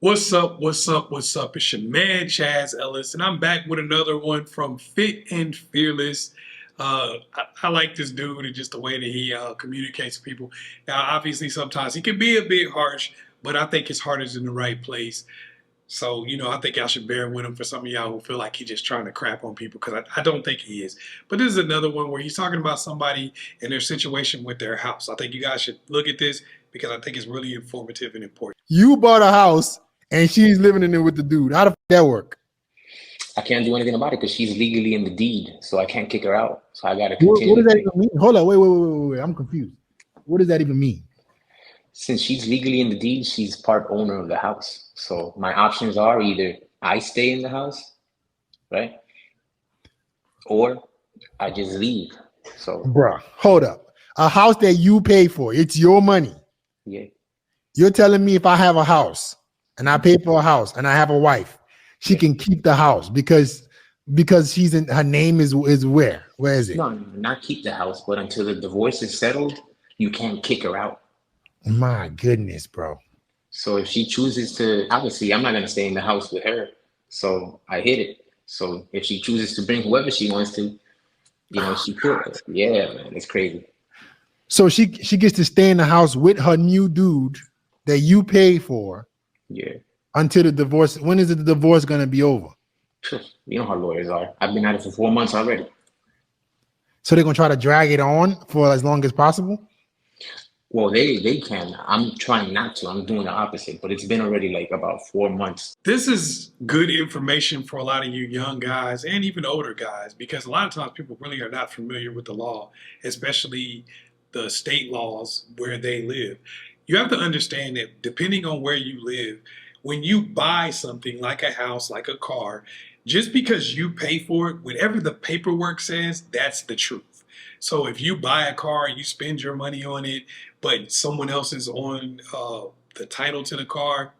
What's up? What's up? What's up? It's your man Chazz Ellis, and I'm back with another one from Fit and Fearless. I like this dude and just the way that he communicates with people. Now, obviously, sometimes he can be a bit harsh, but I think his heart is in the right place. So, I think y'all should bear with him for some of y'all who feel like he's just trying to crap on people because I don't think he is. But this is another one where he's talking about somebody and their situation with their house. I think you guys should look at this because I think it's really informative and important. You bought a house and she's living in it with the dude. How the f that work? I can't do anything about it because she's legally in the deed, so I can't kick her out. So I got to What continue. does that even mean? Hold on, wait. I'm confused. What does that even mean? Since she's legally in the deed, she's part owner of the house. So my options are either I stay in the house, right? Or I just leave. So, Bruh, hold up. A house that you pay for, it's your money. yeah. You're telling me if I have a house and I pay for a house and I have a wife, she can keep the house because she's in her name is where? Where is it? No, not keep the house, but until the divorce is settled, you can't kick her out. My goodness, bro. So if she chooses to, obviously, I'm not going to stay in the house with her. So I hit it. So if she chooses to bring whoever she wants to, she could. Yeah, man, it's crazy. So she gets to stay in the house with her new dude that you pay for. Yeah. Until the divorce. When is the divorce going to be over? You know how lawyers are. I've been at it for 4 months already. So they're going to try to drag it on for as long as possible? Well, they can. I'm trying not to. I'm doing the opposite, but it's been already like about 4 months. This is good information for a lot of you young guys and even older guys, because a lot of times people really are not familiar with the law, especially the state laws where they live. You have to understand that depending on where you live, when you buy something like a house, like a car, just because you pay for it, whatever the paperwork says, that's the truth. So if you buy a car, you spend your money on it, but someone else is on the title to the car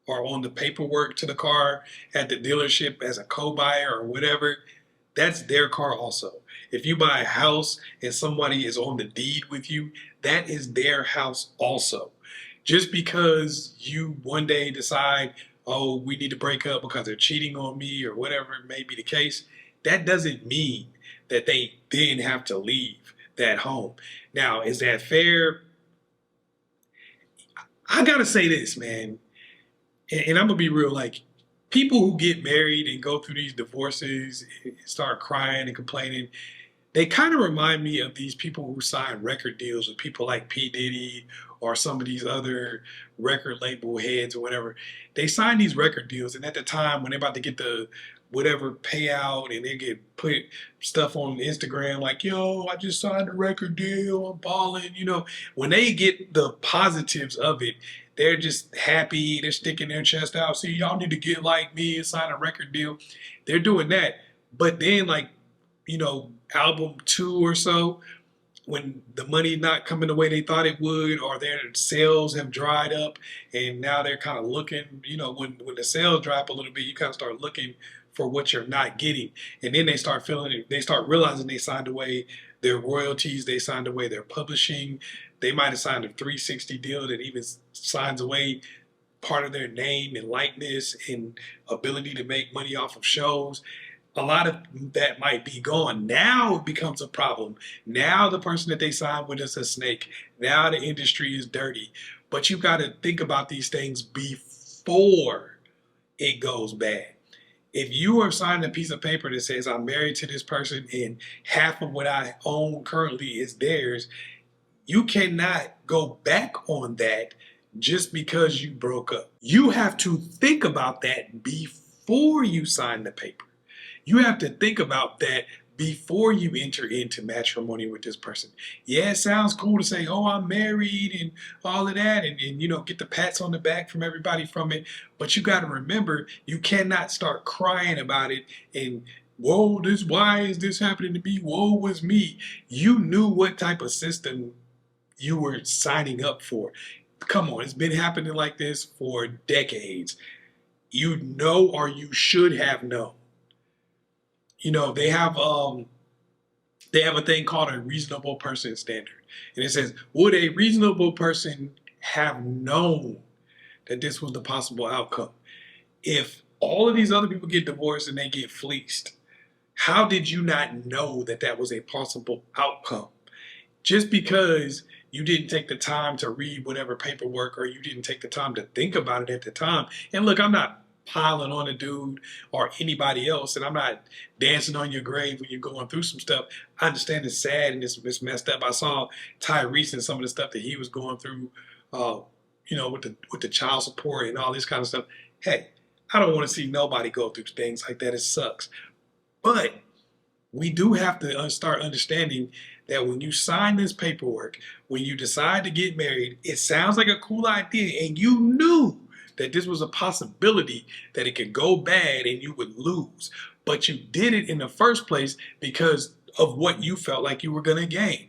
or on the paperwork to the car at the dealership as a co-buyer or whatever, that's their car also. If you buy a house and somebody is on the deed with you, that is their house also. Just because you one day decide, oh, we need to break up because they're cheating on me or whatever it may be the case, that doesn't mean that they then have to leave that home. Now, is that fair? I gotta say this, man, and I'm gonna be real, like, people who get married and go through these divorces and start crying and complaining, they kind of remind me of these people who sign record deals with people like P. Diddy or some of these other record label heads or whatever. They sign these record deals, and at the time when they're about to get the whatever payout and they get put stuff on Instagram like, yo, I just signed a record deal, I'm balling, when they get the positives of it, they're just happy, they're sticking their chest out, see, y'all need to get like me and sign a record deal. They're doing that. But then, like, album 2 or so, when the money not coming the way they thought it would, or their sales have dried up, and now they're kind of looking, when the sales drop a little bit, you kind of start looking for what you're not getting. And then they start feeling it, they start realizing they signed away their royalties, they signed away their publishing, they might have signed a 360 deal that even signs away part of their name and likeness and ability to make money off of shows. A lot of that might be gone. Now it becomes a problem. Now the person that they signed with is a snake. Now the industry is dirty. But you got to think about these things before it goes bad. If you are signing a piece of paper that says I'm married to this person and half of what I own currently is theirs, you cannot go back on that just because you broke up. You have to think about that before you sign the paper. You have to think about that before you enter into matrimony with this person. Yeah, it sounds cool to say, oh, I'm married and all of that, and get the pats on the back from everybody from it. But you got to remember, you cannot start crying about it and, whoa, why is this happening to me? Woe was me. You knew what type of system you were signing up for. Come on, it's been happening like this for decades. You know, or you should have known. They have a thing called a reasonable person standard. And it says, would a reasonable person have known that this was the possible outcome. If all of these other people get divorced and they get fleeced, how did you not know that that was a possible outcome? Just because you didn't take the time to read whatever paperwork or you didn't take the time to think about it at the time. And look, I'm not piling on a dude or anybody else, and I'm not dancing on your grave when you're going through some stuff. I understand it's sad and it's messed up. I saw Tyrese and some of the stuff that he was going through, with the child support and all this kind of stuff. Hey, I don't want to see nobody go through things like that. It sucks. But we do have to start understanding that when you sign this paperwork, when you decide to get married, it sounds like a cool idea, and you knew that this was a possibility that it could go bad and you would lose. But you did it in the first place because of what you felt like you were going to gain.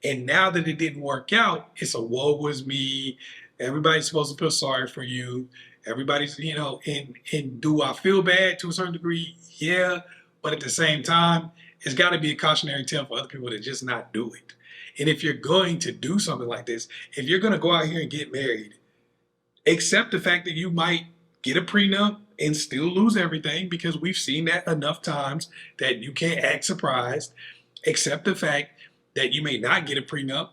And now that it didn't work out, it's a woe was me. Everybody's supposed to feel sorry for you. Everybody's, and do I feel bad to a certain degree? Yeah. But at the same time, it's got to be a cautionary tale for other people to just not do it. And if you're going to do something like this, if you're going to go out here and get married, accept the fact that you might get a prenup and still lose everything, because we've seen that enough times that you can't act surprised. Accept the fact that you may not get a prenup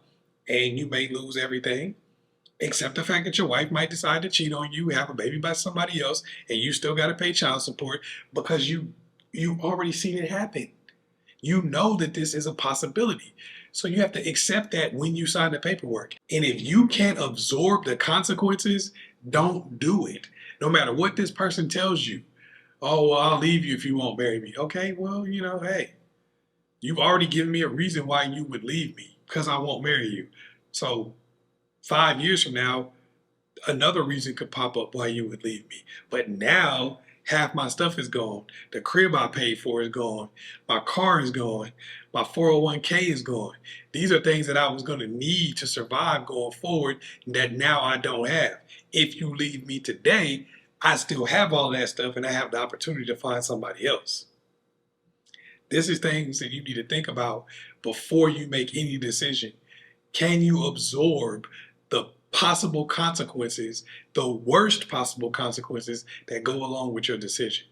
and you may lose everything. Accept the fact that your wife might decide to cheat on you, have a baby by somebody else, and you still got to pay child support because you've already seen it happen. You know that this is a possibility. So you have to accept that when you sign the paperwork. And if you can't absorb the consequences, don't do it. No matter what this person tells you. Oh, well, I'll leave you if you won't marry me. Okay, well, hey, you've already given me a reason why you would leave me, because I won't marry you. So 5 years from now, another reason could pop up why you would leave me. But now, half my stuff is gone. The crib I paid for is gone. My car is gone. My 401k is gone. These are things that I was going to need to survive going forward that now I don't have. If you leave me today, I still have all that stuff and I have the opportunity to find somebody else. This is things that you need to think about before you make any decision. Can you absorb the possible consequences, the worst possible consequences that go along with your decision?